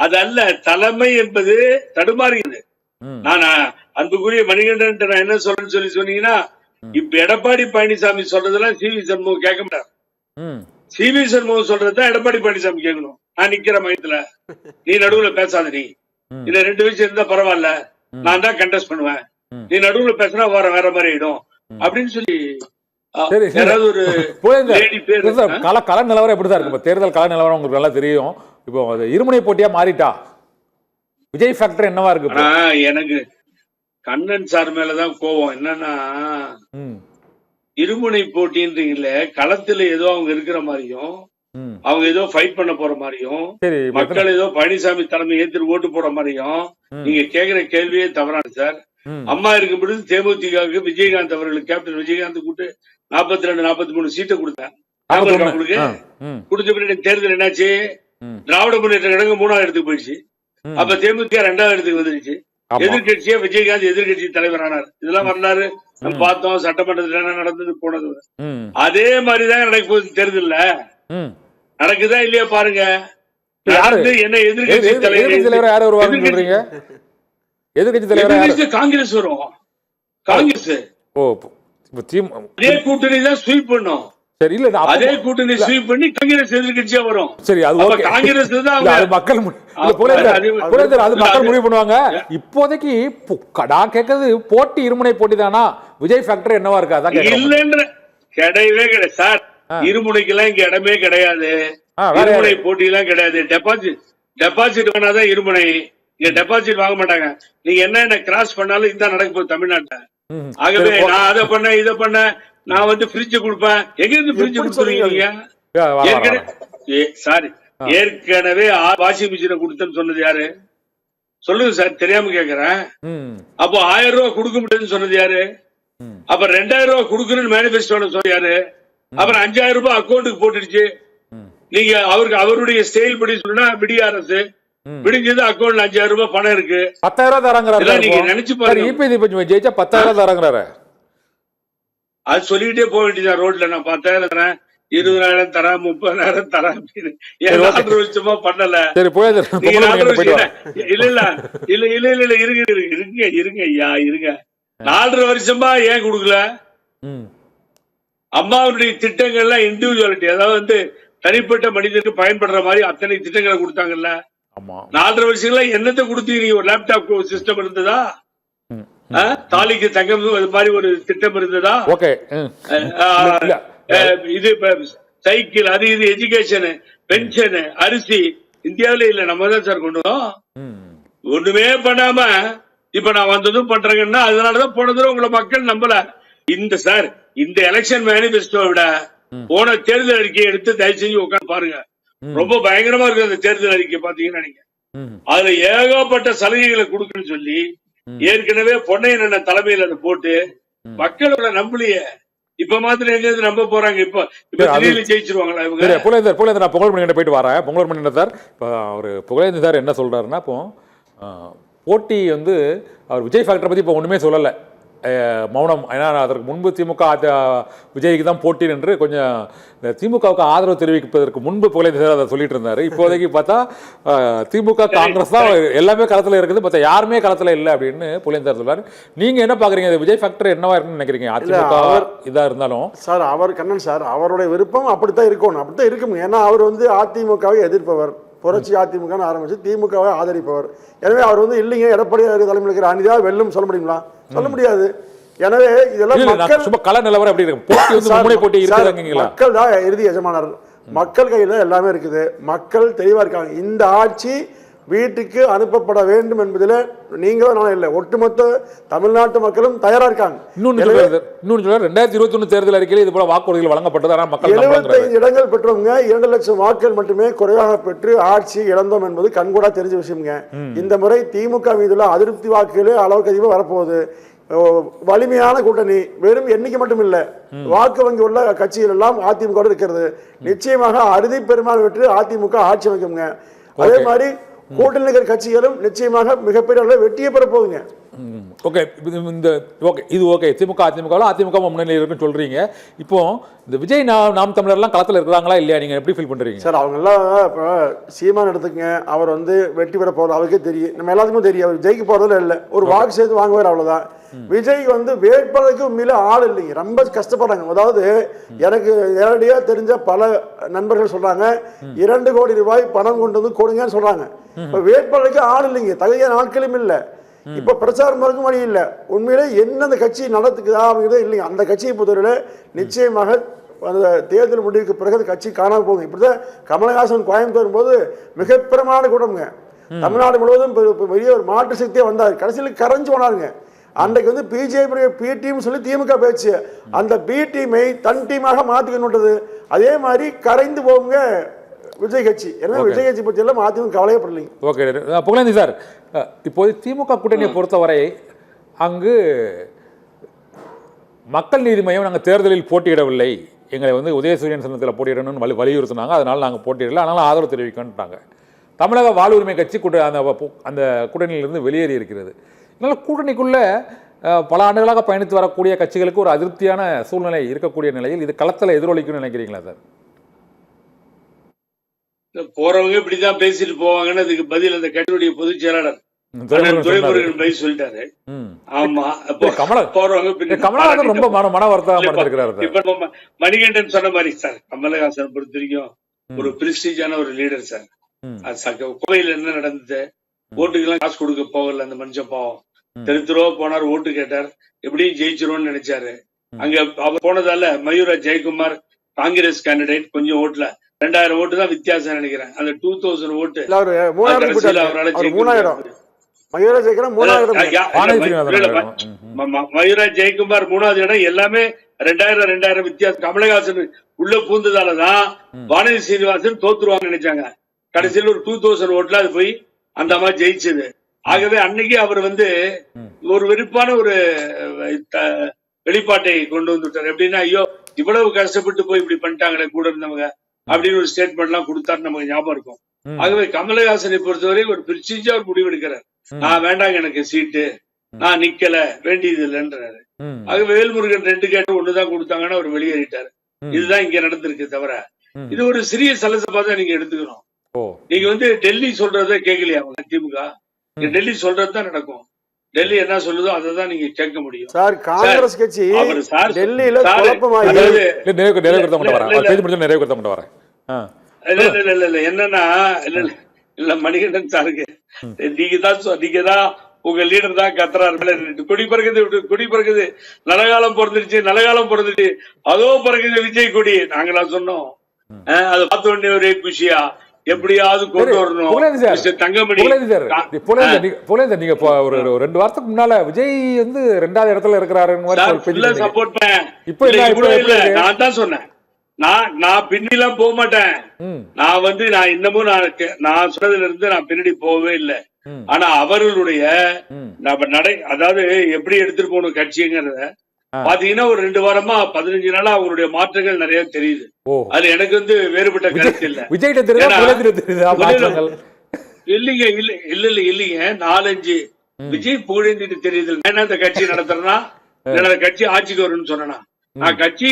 C: அது அல்ல, தலைமை என்பது தடுமாறுகிறது. நான் அன்புக்குரிய மணிகண்டன் நான் என்ன சொல்றேன்னு சொல்லி சொன்னீங்கன்னா, இப்ப எடப்பாடி பழனிசாமி சொல்றதெல்லாம் சிவி சண்முகம் கேட்க மாட்டார். சிவி சண்முகம் சொல்றதுதான் எடப்பாடி பழனிசாமி கேட்கணும். நான் நிக்கிற மையத்துல நீ நடுவுல பேசாத, நீ இந்த 2 விஷயம் இருந்தா பரவாயில்ல, நான் தான் கண்டெஸ்ட் பண்ணுவேன், நீ நடுவுல பேசினா வேற மாதிரி ஆயிடும் அப்படின்னு சொல்லி யாராவது ஒரு லேடி பேர்
A: கள நிலவரம் எப்படிதான் இருக்கு? இப்ப தேர்தல் கள நிலவரம் உங்களுக்கு நல்லா தெரியும். இப்போ அது இருமுனை போட்டியா மாறிட்டா விஜய் ஃபேக்டர் என்னவா இருக்கு?
C: எனக்கு கண்ணன் சார் மேலதான் கோவம். என்னன்னா இருமுனை போட்டின்றீங்கல்ல, களத்துல ஏதோ அவங்க இருக்கிற மாதிரியும் அவங்க ஏதோ ஃபைட் பண்ண போற மாதிரியும் மக்கள் ஏதோ பழனிசாமி தலைமை ஏற்று ஓட்டு போற மாதிரியும் நீங்க கேக்குற கேள்வியே தவறான சார். அம்மா இருக்கும் பொழுது தேமுதிகவுக்கு விஜயகாந்த் அவர்களுக்கு கேப்டன் விஜயகாந்த் கூட்டு 42-43 சீட்டை கொடுத்தேன். உங்களுக்கு கொடுத்த பின்னாடி தேர்தல் என்னாச்சு? திராவிட முன்னேற்ற கழகம் 3வது இடத்துக்கு போயிடுச்சு. அப்ப தேமுதிக 2வது இடத்துக்கு வந்துருச்சு. எதிர்கட்சியா விஜயகாந்த் எதிர்கட்சி தலைவர் ஆனார். இதெல்லாம் வரலாறு நம்ம பார்த்தோம். சட்டமன்றத்துல என்ன நடந்தது போனது அதே மாதிரிதான் நடக்க போகுது. தேர்தல்ல நடக்குதா இல்லையா பாருங்க. என்ன எதிர்கட்சி தலைவர்
A: யாரு வருவாங்க? எதிர்கட்சி தலைவர்
C: காங்கிரஸ் வரும். காங்கிரஸ் அதே கூட்டணி தான் ஸ்வீப் பண்ணும்.
A: சரி, இல்ல
C: அதே கூட்டணி ஸ்வீப் பண்ணி காங்கிரஸ் எதிர்கட்சியா வரும்.
A: சரி, அது
C: காங்கிரஸ் தான்
A: மக்கள் முடிவு பண்ணுவாங்க. இப்போதைக்கு நான் கேட்கறது போட்டி இருமுனை போட்டி தானா? விஜய் ஃபேக்டர் என்னவா இருக்கு? அதான்
C: இல்லன்ற கிடையவே கிடையாது சார். இருமுனைக்கு எல்லாம் இங்க இடமே கிடையாது. இருமுனை போட்டி எல்லாம் கிடையாது. டெபாசிட் வேணாதான் இருமுனை. இங்க டெபாசிட் வாங்க மாட்டாங்க. நீங்க என்ன கிராஸ் பண்ணாலும் இந்த நடக்க போகுது தமிழ்நாட்டுல. ஆகவே நான் அதை பண்ண இதை பண்ண நான் வந்து ஃப்ரிட்ஜ் கொடுப்பேன். எங்க இருந்து ஃப்ரிட்ஜ் கொடுத்துருவீங்க? சாரி, ஏற்கனவே வாஷிங் மிஷினை கொடுத்தேன்னு சொன்னது யாரு? சொல்லுங்க சார், தெரியாம கேக்குறேன். அப்போ 1000 ரூபாய் கொடுக்க முடியாதுன்னு சொன்னது யாரு? அப்ப 2000 ரூபாய் கொடுக்கணும்னு மேனிபெஸ்டோல சொன்ன யாரு? அப்புறம் 5000 ரூபாய் அக்கௌண்ட்டுக்கு போட்டுடுச்சு. நீங்க அவருடைய ஸ்டைல் படி சொன்னா விடிய அரசு விடிஞ்சது அக்கௌண்ட்ல 5000 ரூபாய் பணம் இருக்கு.
A: 10,000 தராங்க.
C: நீங்க நினைச்சு பாருங்க.
A: ஜெயிச்சா 10,000 தராங்கிறாரு.
C: அது சொல்லிட்டே போக வேண்டியதான் ரோட்ல. நான் 10,000 தரேன், 20,000 தரேன், 30,000 தரேன் அப்படின்னு. 4 வருஷமா பண்ணல. இல்ல இருங்க ஐயா இருங்க. 4 வருஷமா ஏன் கொடுக்கல? அம்மாவுடைய திட்டங்கள்லாம் இண்டிவிஜுவாலிட்டி, அதாவது வந்து தனிப்பட்ட மனிதனுக்கு பயன்படுற மாதிரி அத்தனை திட்டங்களை கொடுத்தாங்கல்ல. 4 வருஷங்களா என்னத்தை கொடுத்தீங்க? ஒரு லேப்டாப் சிஸ்டம் இருந்ததா? தாலிக்கு தங்கம் அது மாதிரி ஒரு திட்டம் இருந்ததா? இது சைக்கிள், அது இது, எஜுகேஷன், பென்ஷன், அரிசி இந்தியாவில இல்ல, நம்ம தான் சார் கொண்டு வந்தோம். ஒண்ணுமே பண்ணாம இப்ப நான் வந்ததும் பண்றேங்கன்னா அதனாலதான் போன தடவை உங்களை மக்கள் நம்பல. இந்த சார் இந்த எலெக்ஷன் மேனிபெஸ்டோ விட போன தேர்தல் அறிக்கையை எடுத்து தயவு செஞ்சு உட்காந்து பாருங்க. ரொம்ப பயங்கரமா இருக்கு அந்த தேர்தல் அறிக்கை. பாத்தீங்கன்னா நீங்க அதுல ஏகப்பட்ட சலுகைகளை கொடுக்குன்னு சொல்லி ஏற்கனவே பொன்னையன் தலைமையில் அதை போட்டு மக்களோட நம்பலையே. இப்ப மாத்திரம் எங்க நம்ப போறாங்க? இப்ப திடீர்னு ஜெயிச்சிருவாங்களா இவங்க?
A: புகழேந்தர் நான் புகழ்மணி போயிட்டு வரேன். புகழ்மணி சார், இப்போ அவர் புகழேந்தர் சார் என்ன சொல்றாருன்னா, இப்போ போட்டி வந்து அவர் விஜய் ஃபேக்டரை பத்தி இப்போ ஒண்ணுமே சொல்லலை, மௌனம். ஏன்னா அதற்கு முன்பு திமுக விஜய்க்கு தான் போட்டி என்று கொஞ்சம் திமுகவுக்கு ஆதரவு தெரிவிப்பதற்கு முன்பு புகழேந்தி சார் அதை சொல்லிட்டு இருந்தாரு. இப்போதைக்கு பார்த்தா திமுக காங்கிரஸ் தான் எல்லாமே களத்தில் இருக்குது, பார்த்தா யாருமே களத்தில் இல்லை அப்படின்னு புகழேந்தி சார் சொல்றாரு. நீங்க என்ன பாக்குறீங்க? விஜய் ஃபேக்டர் என்னவா இருக்குன்னு நினைக்கிறீங்க? அதிமுக இதா இருந்தாலும்
B: சார், அவர் கண்ணன் சார் அவருடைய விருப்பம் அப்படித்தான் இருக்கணும், அப்படித்தான் இருக்கும். ஏன்னா அவர் வந்து அதிமுகவை எதிர்ப்பவர், புரட்சி அதிமுக ஆரம்பிச்சு திமுகவை ஆதரிப்பவர். எனவே அவர் வந்து இல்லைங்க எடப்பாடி தலைமையில் இருக்கிற அணிதா வெல்லும் சொல்ல முடியுங்களா? சொல்ல முடியாது. எனவே இதெல்லாம்
A: கள நிலவரம் எப்படி இருக்கு?
B: மக்கள் தான் இறுதி எஜமானர். மக்கள் கையில எல்லாமே இருக்குது. மக்கள் தெளிவா இருக்காங்க. இந்த ஆட்சி வீட்டுக்கு அனுப்பப்பட வேண்டும் என்பதில் நீங்களும் நான் இல்லை, ஒட்டுமொத்த தமிழ்நாட்டு மக்களும் தயாரா இருக்காங்க.
A: 2021 தேர்தல் அறிக்கையில் இது போல வாக்குறுதிகள் வழங்கப்பட்டது.
B: 75 இடங்கள் பெற்றவங்க 2 லட்சம் வாக்குகள் மட்டுமே குறைவாக பெற்று ஆட்சி இழந்தோம் என்பது கண்கூடா தெரிஞ்ச விஷயம்ங்க. இந்த முறை திமுக மீதுள்ள அதிருப்தி வாக்குகளே அளவுக்கு அதிகமாக வரப்போகுது. வலிமையான கூட்டணி, வெறும் எண்ணிக்கை மட்டும் இல்ல, வாக்கு வங்கி உள்ள கட்சிகள் எல்லாம் அதிமுக இருக்கிறது. நிச்சயமாக அறுதி பெரும்பான்மை பெற்று அதிமுக ஆட்சி அமைக்குங்க. அதே மாதிரி கூட்டணி கட்சிகளும் நிச்சயமாக மிகப்பெரிய அளவில் வெற்றியை பெற போகுதுங்க.
A: திமுக அதிமுக முன்னணியில் இருக்குன்னு சொல்றீங்க. இப்போ இந்த விஜய் நாம் தமிழர்லாம் களத்தில் இருக்கிறாங்களா இல்லையா? நீங்க எப்படி ஃபீல் பண்றீங்க
B: சார்? அவங்க எல்லாம் இப்போ சீமான் எடுத்துக்கங்க, அவர் வந்து வெற்றி பெற போறது அவருக்கே தெரியும், நம்ம எல்லாத்துக்கும் தெரியும். அவர் ஜெயிக்க போறதுல இல்லை, ஒரு வாக்கு சேர்த்து வாங்குவார், அவ்வளவுதான். விஜய் வந்து வேட்பாளருக்கு உண்மையில ஆள் இல்லைங்க, ரொம்ப கஷ்டப்படுறாங்க. அதாவது எனக்கு நேரடியா தெரிஞ்ச பல நண்பர்கள் சொல்றாங்க 2 கோடி ரூபாய் பணம் கொண்டு வந்து கொடுங்கன்னு சொல்றாங்க. இப்ப வேட்பாளருக்கு ஆள் இல்லைங்க, தகுதியான ஆட்களும் இல்லை. இப்ப பிரச்சாரம் மறுக்கும் வழி இல்லை. உண்மையிலே என்ன அந்த கட்சி நடத்துக்குதா அப்படிங்கிறதே இல்லைங்க. அந்த கட்சியை பொறுத்தவரையில நிச்சயமாக அந்த தேர்தல் முடிவுக்கு பிறகு அந்த கட்சி காணாமல் போகும். இப்படிதான் கமலஹாசன் கோயம்புத்தூர் போது மிக பிரமாண கூட்டம்ங்க. தமிழ்நாடு முழுவதும் பெரிய ஒரு மாற்று சக்தியே வந்தார். கடைசியில் கரைஞ்சு போனாருங்க. அன்றைக்கு வந்து பிஜேபி பி டீம் சொல்லி திமுக பேச்சு, அந்த பி டீமை தன் டீமாக மாற்றிக்கணுன்றது. அதே மாதிரி கரைந்து போகுங்க விஜய் கட்சி. எனவே விஜய் கட்சி பற்றி எல்லாம் அதிமுக கவலையப்படலைங்க.
A: ஓகே புகழேந்தி சார், இப்போது திமுக கூட்டணியை பொறுத்தவரை அங்கு மக்கள் நீதி மையம் நாங்கள் தேர்தலில் போட்டியிடவில்லை, எங்களை வந்து உதயசூரியன் சின்னத்தில் போட்டியிடணும்னு வலியுறுத்தினாங்க, அதனால் நாங்கள் போட்டியிடல, அதனால் ஆதரவு தெரிவிக்கன்ட்டாங்க. தமிழக வாழ்வுரிமை கட்சி அந்த கூட்டணியிலிருந்து வெளியேறி இருக்கிறது. இதனால் கூட்டணிக்குள்ள பல ஆண்டுகளாக பயணித்து வரக்கூடிய கட்சிகளுக்கு ஒரு அதிருப்தியான சூழ்நிலை இருக்கக்கூடிய நிலையில் இது களத்தில் எதிரொலிக்கும்னு நினைக்கிறீங்களா சார்?
C: போறவங்க இப்படிதான் பேசிட்டு போவாங்கன்னு அதுக்கு பதில் அந்த கட்சியுடைய பொதுச் செயலாளர் துரைமுருகன் பதில் சொல்லிட்டாரு. ஆமா,
A: கமலஹாசன் ரொம்ப மன வருத்தம் இருக்கிறாரு.
C: இப்ப மணிகண்டன் சொன்ன மாதிரி சார், கமலஹாசன் பொறுத்த வரைக்கும் ஒரு பிரிஸ்டீஜான ஒரு லீடர் சார். கோவையில் என்ன நடந்தது, ஓட்டுக்கெல்லாம் காசு கொடுக்க போகல அந்த மனுஷன், பாவம் தெருத்துருவா போனார், ஓட்டு கேட்டார், எப்படியும் ஜெயிச்சிருவோம்னு நினைச்சாரு. அங்க அவர் போனதால மயூரா ஜெயக்குமார் காங்கிரஸ் கேண்டிடேட் கொஞ்சம் ஓட்டுல 2000 ஓட்டு தான் வித்தியாசம் நினைக்கிறேன். அந்த 2000 ஓட்டு மயூரா ஜெயக்குமார் 3வது இடம், எல்லாமே 2000 வித்தியாசம். கமலஹாசன் உள்ள பூந்ததாலதான் வானதி சீனிவாசன் தோத்துருவாங்க நினைச்சாங்க. கடைசியில் ஒரு 2000 ஓட்டுல அது போய் அந்த மாதிரி ஜெயிச்சது. ஆகவே அன்னைக்கு அவர் வந்து ஒரு வெறுப்பான ஒரு வெளிப்பாட்டை கொண்டு வந்துட்டார். எப்படின்னா, ஐயோ இவ்வளவு கஷ்டப்பட்டு போய் இப்படி பண்ணிட்டாங்களே கூட இருந்தவங்க அப்படின்னு ஒரு ஸ்டேட்மெண்ட் எல்லாம் கொடுத்தாரு, நமக்கு ஞாபகம் இருக்கும். ஆகவே கமலஹாசனை பொறுத்தவரை ஒரு பிரிச்சிஞ்சா ஒரு முடிவு எடுக்கிறார். நான் வேண்டாங்க எனக்கு சீட்டு, நான் நிக்கல, வேண்டியது இல்லைன்றாரு. ஆகவே வேல்முருகன் 2 கேட்டு 1 தான் கொடுத்தாங்கன்னா அவர் வெளியேறிட்டாரு. இதுதான் இங்க நடந்திருக்கு. தவிர இது ஒரு சிறிய சலசப்பா தான் நீங்க எடுத்துக்கணும். நீங்க வந்து டெல்லி சொல்றத கேட்கலையா திமுக? டெல்லி சொல்றதுதான் நடக்கும். டெல்லி என்ன சொல்லுதோ அதை தான் நீங்க கேட்க முடியும்.
B: சார், காங்கிரஸ் கட்சி டெல்லியில
C: என்னன்னா, இல்ல மணிகண்டன் சாருக்கு நீங்க தான் உங்க லீடர் தான் கத்துறாரு, கொடி பறக்குது, நலகாலம் பிறந்துச்சு, அதோ பறக்குது விஜய் கொடி. நாங்களா சொன்னோம், அதை பார்த்த உடனே ஒரே குஷியா எப்படியாவது கொண்டு வரணும். தங்கமணி
A: நீங்க ஒரு 2 வாரத்துக்கு முன்னால விஜய் வந்து 2வது இடத்துல இருக்கிறாரு
C: சப்போர்ட் பண்ணேன். நான் தான் சொன்னேன், நான் பின்னெல்லாம் போக மாட்டேன். நான் வந்து நான் இன்னமும் நான் சொன்னதுல இருந்து நான் பின்னாடி போகவே இல்லை. ஆனா அவர்களுடைய அதாவது எப்படி எடுத்துட்டு போகணும் கட்சிங்கிறத பாத்தீங்கன்னா ஒரு 2 வாரமா 15 நாளா அவங்களுடைய மாற்றங்கள் நிறைய தெரியுது. அது எனக்கு வந்து வேறுபட்ட கருத்து இல்ல. இல்லைங்க 4-5 விஜய் புகழேந்திட்டு தெரியுது. அந்த கட்சி நடத்துறேன்னா என்னோட கட்சி ஆட்சிக்கு வரும்னு சொன்னா, நான் கட்சி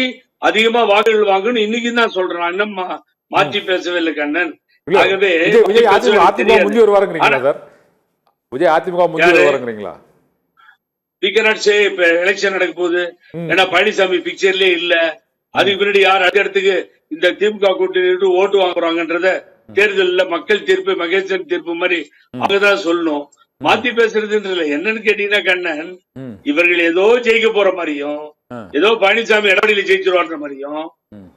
C: அதிகமா வாக்குகள் வாங்கணும் இன்னைக்கு தான் சொல்றேன். இன்னும் மாற்றி பேசவே இல்லை கண்ணன். ஆகவே இப்ப எலெக்ஷன் நடக்க போகுது, ஏன்னா பழனிசாமி பிக்சர்லயே இல்ல. அதுக்கு பின்னாடி யார் அடுத்தடுத்துக்கு இந்த திமுக கூட்டணி ஓட்டு வாங்குறாங்கன்றத தேர்தலில் மக்கள் தீர்ப்பு, மகேசன் தீர்ப்பு மாதிரி அவங்கதான் சொல்லணும். மாத்தி பேசுறதுன்ற என்னன்னு கேட்டீங்கன்னா கண்ணன், இவர்கள் ஏதோ ஜெயிக்க போற மாதிரியும், ஏதோ பழனிசாமி எடப்பாடியில ஜெயிச்சிருவான்ற மாதிரியும்,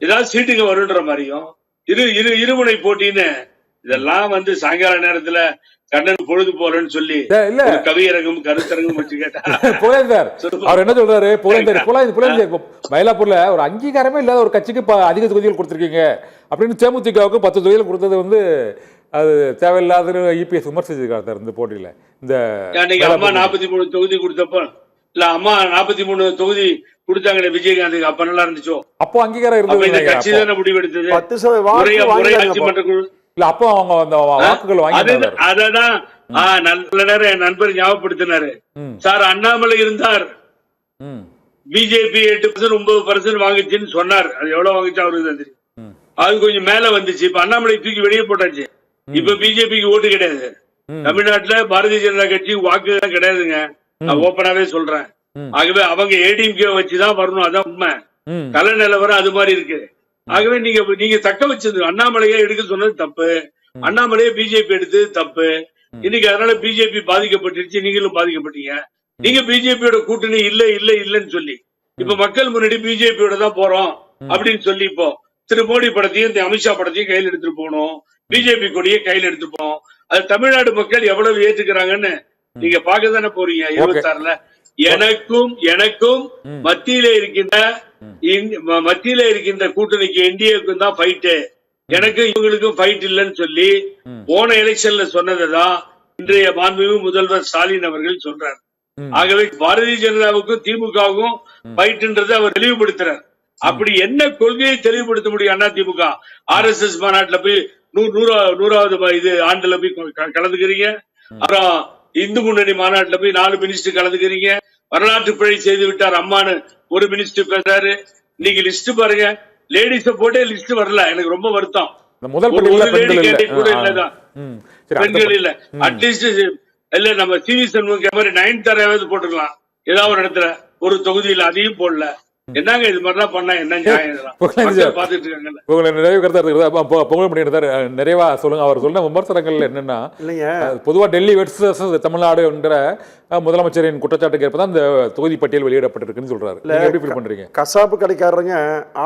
C: ஏதாவது சீட்டுங்க வருன்ற மாதிரியும் இருமுனை போட்டின்னு இதெல்லாம் வந்து சாயங்கால நேரத்துல கண்ணன் பொழுது போறேன்னு சொல்லி கவியரங்கும் கருத்தரங்கும் வச்சு கேட்டா
A: அவர் என்ன சொல்றாரு, மயிலாப்பூர்ல ஒரு அங்கீகாரமே இல்லாத ஒரு கட்சிக்கு அதிக தொகுதிகள் கொடுத்திருக்கீங்க அப்படின்னு தேமுதிகவுக்கு 10 தொகுதிகள் கொடுத்தது வந்து அது தேவையில்லாத இபிஎஸ் விமர்சிச்சிருக்காரு இந்த போட்டியில. இந்த
C: அம்மா 43 தொகுதி கொடுத்தப்ப இல்ல, அம்மா 43 தொகுதி கொடுத்தாங்க விஜயகாந்துக்கு, அப்ப நல்லா இருந்துச்சோ? அப்போ அங்கீகாரம் இருந்தது. இந்த கட்சி தானே முடிவெடுத்தது. ஆட்சி மன்ற குழு இல்ல, அப்போ அவங்க அந்த வாக்குகள் வாங்கி அததான் நல்ல நேரம் என் நண்பர் ஞாபகப்படுத்தினாரு. சார், அண்ணாமலை இருந்தார், பிஜேபி 8% 9% வாங்குச்சுன்னு சொன்னார். அது எவ்வளவு வாங்குச்சு அவருக்கு தான் தெரியும். அது கொஞ்சம் மேல வந்துச்சு. இப்ப அண்ணாமலை தூக்கி வெளியே போட்டாச்சு. இப்ப பிஜேபிக்கு ஓட்டு கிடையாது தமிழ்நாட்டுல. பாரதிய ஜனதா கட்சி வாக்கு கிடையாதுங்க, நான் ஓப்பனாவே சொல்றேன். ஆகவே அவங்க ஏடிஎம்கே வச்சுதான் வரணும், அதான் உண்மை. கல நிலவரம் அது மாதிரி இருக்கு. ஆகவே நீங்க தக்க வச்சது அண்ணாமலையை எடுக்க சொன்னது தப்பு, அண்ணாமலையை பிஜேபி எடுத்தது தப்பு. இன்னைக்கு அதனால பிஜேபி பாதிக்கப்பட்டுருச்சு, நீங்களும் பாதிக்கப்பட்டீங்க. நீங்க பிஜேபியோட கூட்டணி இல்லன்னு சொல்லி இப்ப மக்கள் முன்னாடி பிஜேபியோட தான் போறோம் அப்படின்னு சொல்லி இப்போ திரு மோடி படத்தையும் அமித்ஷா படத்தையும் கையில் எடுத்துட்டு போனோம், பிஜேபி கொடியை கையில் எடுத்து போனோம். அது தமிழ்நாடு மக்கள் எவ்வளவு ஏற்றுக்கிறாங்கன்னு நீங்க பார்க்க தானே போறீங்க 26ல. எனக்கும் மத்தியில இருக்கின்ற கூட்டணிக்கு என்டிஏக்கும் தான் ஃபைட்டு, எனக்கு இவங்களுக்கும் ஃபைட் இல்லைன்னு சொல்லி போன எலெக்ஷன்ல சொன்னதுதான் இன்றைய மாண்புமிகு முதல்வர் ஸ்டாலின் அவர்கள் சொல்றார். ஆகவே பாரதிய ஜனதாவுக்கும் திமுகவுக்கும் ஃபைட்ன்றதை அவர் தெளிவுபடுத்துறார். அப்படி என்ன கொள்கையை தெளிவுபடுத்த முடியும் அதிமுக? RSS மாநாட்டுல போய் 100வது ஆண்டுல போய் கலந்துக்கிறீங்க, அப்புறம் இந்து முன்னணி மாநாட்டுல போய் 4 மினிஸ்டர் கலந்துக்கிறீங்க, வரலாற்று பிழை செய்து விட்டார் அம்மானு ஒரு மினிஸ்டர் பேசுறாரு. இன்னைக்கு லிஸ்ட் பாருங்க, லேடிஸ போட்டே லிஸ்ட் வரல. எனக்கு ரொம்ப வருத்தம். பெண்கள் இல்ல, அட்லீஸ்ட் இல்ல நம்ம சிவி சண்முகம் மாதிரி 9th தரையாவது போட்டுக்கலாம் ஏதாவது ஒரு இடத்துல ஒரு தொகுதியில, அதையும் போடல. என்னங்க இது மாதிரிலாம் பண்ணா என்ன நியாயம்? பாத்துட்டு இருக்காங்க.
A: நிறைய கருத்தா இருக்கிறது நிறைவா சொல்லுங்க. அவர் சொன்ன விமர்சனங்கள் என்னன்னா, பொதுவா டெல்லி வெர்சஸ் தமிழ்நாடு என்ற முதலமைச்சரின் குற்றச்சாட்டுக்கு ஏற்பதான் இந்த தொகுதி பட்டியல் வெளியிடப்பட்டிருக்குன்னு சொல்றாரு. எப்படி ஃபீல் பண்றீங்க?
B: கசாப்பு கடைக்காரங்க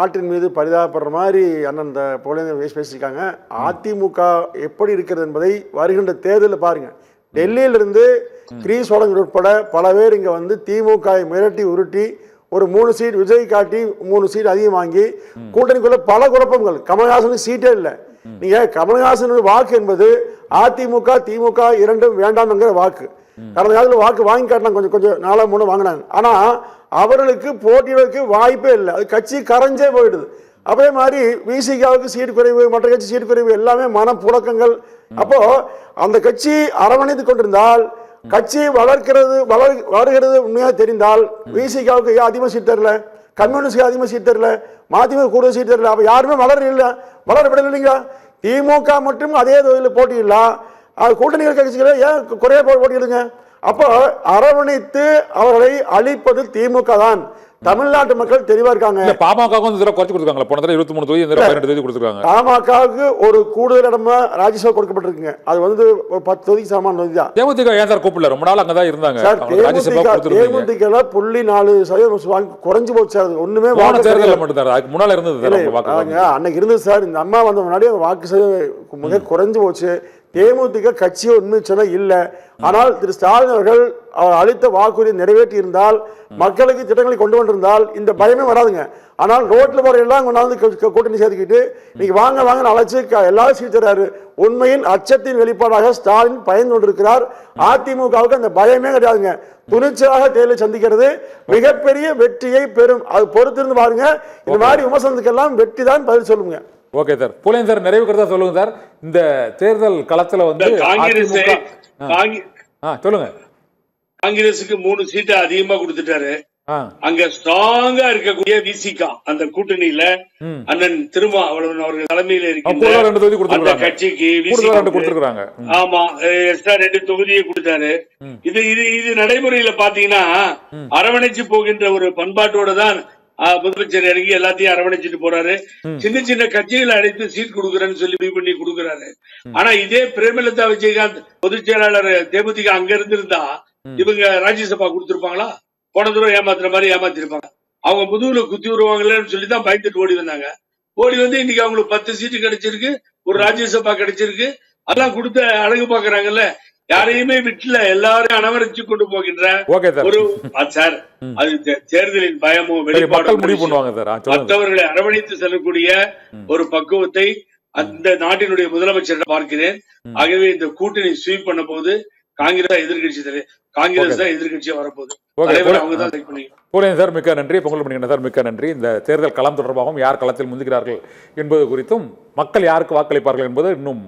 B: ஆட்டின் மீது பரிதாபப்படுற மாதிரி அண்ணன் இந்த போலேந்து பேசியிருக்காங்க. அதிமுக எப்படி இருக்கிறது என்பதை வருகின்ற தேர்தலில் பாருங்க. டெல்லியிலிருந்து கிரீஸ் சோழன் உட்பட பல பேர் இங்க வந்து திமுக மிரட்டி உருட்டி ஒரு 3 சீட் விஜய் காட்டி 3 சீட் அதிகம் வாங்கி கூட்டணிக்குள்ள பல குழப்பங்கள். கமல்ஹாசனுக்கு சீட்டே இல்லை. நீங்க கமல்ஹாசன் வாக்கு என்பது அதிமுக திமுக இரண்டும் வேண்டாம்ங்கிற வாக்கு. கடந்த காலத்தில் வாக்கு வாங்கி காட்டினாங்க, கொஞ்சம் 4-3 வாங்கினாங்க. ஆனா அவர்களுக்கு போட்டியிடறதுக்கு வாய்ப்பே இல்லை. அது கட்சி கரைஞ்சே போயிடுது. அதே மாதிரி விசிகாவுக்கு சீட் குறைவு, மற்ற கட்சி சீட் குறைவு, எல்லாமே மன புழக்கங்கள். அப்போ அந்த கட்சி அரவணைத்து கொண்டிருந்தால், கட்சி வளர்கிறது உண்மையாக தெரிந்தால், விசிகாவுக்கு அதிகமாக சீட் தரல, கம்யூனிஸ்டுக்கு அதிகமாக சீட் தரல, மதிமுக கூடுதல் சீட் தரல, அப்ப யாருமே வளரப்படல இல்லைங்களா? திமுக மட்டும் அதே தொகுதியில் போட்டியிடல, கூட்டணி கட்சிகளை ஏன் குறைய போட்டியிடுங்க? அப்போ அரவணைத்து அவர்களை அழிப்பது திமுக தான். தமிழ்நாட்டு மக்கள் தெளிவா இருக்காங்க.
A: பாமகவுக்கு குறைச்சு கொடுத்துருக்காங்க. போன தடவை 23 தொகுதி 12 தொகுதி கொடுத்துருக்காங்க.
B: பாமகவுக்கு ஒரு கூடுதல் இடமா ராஜ்யசபா கொடுக்கப்பட்டிருக்குங்க. அது வந்து 10 தொகுதிக்கு சமமான தொகுதி தான்.
A: தேமுதிக ஏன் சார் கூப்பிடல? ரொம்ப நாள் அங்கதான் இருந்தாங்க.
B: தேமுதிக 0.4% குறைஞ்சு போச்சு. அது ஒண்ணுமே
A: தேர்தல் மட்டும் தான். அதுக்கு முன்னால இருந்தது
B: அன்னைக்கு இருந்தது சார். இந்த அம்மா வந்த முன்னாடி வாக்கு மிக குறைஞ்சு போச்சு. தேமுதிக கட்சியை உண்மை சொன்ன இல்லை. ஆனால் திரு ஸ்டாலின் அவர்கள் அளித்த வாக்குறுதியை நிறைவேற்றி இருந்தால், மக்களுக்கு திட்டங்களை கொண்டு வந்திருந்தால் இந்த பயமே வராதுங்க. ஆனால் ரோட்ல போற எல்லாம் கொண்டாந்து கூட்டணி சேர்த்துக்கிட்டு நீங்க வாங்க அழைச்சு எல்லாரும் சீர்த்தராரு. உண்மையின் அச்சத்தின் வெளிப்பாடாக ஸ்டாலின் பயந்து கொண்டிருக்கிறார். அதிமுகவுக்கு அந்த பயமே கிடையாதுங்க. துணிச்சலாக தேர்தலை சந்திக்கிறது மிகப்பெரிய வெற்றியை பெறும். அது பொறுத்திருந்து பாருங்க. இந்த மாதிரி விமர்சனத்துக்கெல்லாம் வெற்றி தான் பதில் சொல்லுங்க.
A: Okay sir. புலேன் சார் நிறைவு கருத்தா சொல்லுங்க சார். இந்த தேர்தல் களத்துல வந்து சொல்லுங்க.
C: காங்கிரஸுக்கு 3 சீட்டு அதிகமா கொடுத்துட்டாரு. அங்க ஸ்ட்ராங்கா இருக்கக்கூடிய விசிகா அந்த கூட்டணியில அண்ணன் திருமாவளவன் அவர்கள் தலைமையில இருக்கின்ற கட்சிக்கு ஆமா எக்ஸ்ட்ரா 2 தொகுதியை கொடுத்தாரு. இது நடைமுறையில பாத்தீங்கன்னா அரவணைச்சு போகின்ற ஒரு பண்பாட்டோட தான் முதலமைச்சர் இறங்கி எல்லாத்தையும் அரவணைச்சிட்டு போறாரு. சின்ன கட்சிகளை அழைத்து சீட் கொடுக்குறேன்னு சொல்லி முடிவு பண்ணி கொடுக்குறாரு. ஆனா இதே பிரேமலதா விஜயகாந்த் பொதுச் செயலாளர் தேமுதிக அங்க இருந்திருந்தா இவங்க ராஜ்யசபா கொடுத்திருப்பாங்களா? போன தூரம் ஏமாத்துற மாதிரி ஏமாத்திருப்பாங்க. அவங்க முதுகுல குத்தி வருவாங்கன்னு சொல்லிதான் பயந்துட்டு ஓடி வந்தாங்க. ஓடி வந்து இன்னைக்கு அவங்களுக்கு 10 சீட்டு கிடைச்சிருக்கு, ஒரு ராஜ்யசபா கிடைச்சிருக்கு. அதெல்லாம் கொடுத்த அழகு பாக்குறாங்கல்ல. யாரையுமே விட்டுல எல்லாரும் அனவரிச்சு கொண்டு போகின்ற ஒரு சார், அது தேர்தலின் பயமும் வெளிப்பாடும் மற்றவர்களை அரவணைத்து செல்லக்கூடிய ஒரு பக்குவத்தை அந்த நாட்டினுடைய முதலமைச்சர் பார்க்கிறேன். ஆகவே இந்த கூட்டணி ஸ்வீப் பண்ண போது காங்கிரஸ் தான் எதிர்கட்சியா வரப்போகுது.
A: சார் மிக்க நன்றி. பொங்கல் பண்ணிக்கிறேன் சார், மிக்க நன்றி. இந்த தேர்தல் களம் தொடர்பாகவும் யார் களத்தில் முந்துகிறார்கள் என்பது குறித்தும் மக்கள் யாருக்கு வாக்களிப்பார்கள் என்பது இன்னும்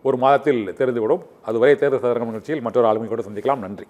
A: ஒரு மாதத்தில் தெரிந்துவிடும். அதுவரை தேர்தல் சதுரங்க நிகழ்ச்சியில் மற்றொரு ஆளுமை கூட சந்திக்கலாம். நன்றி.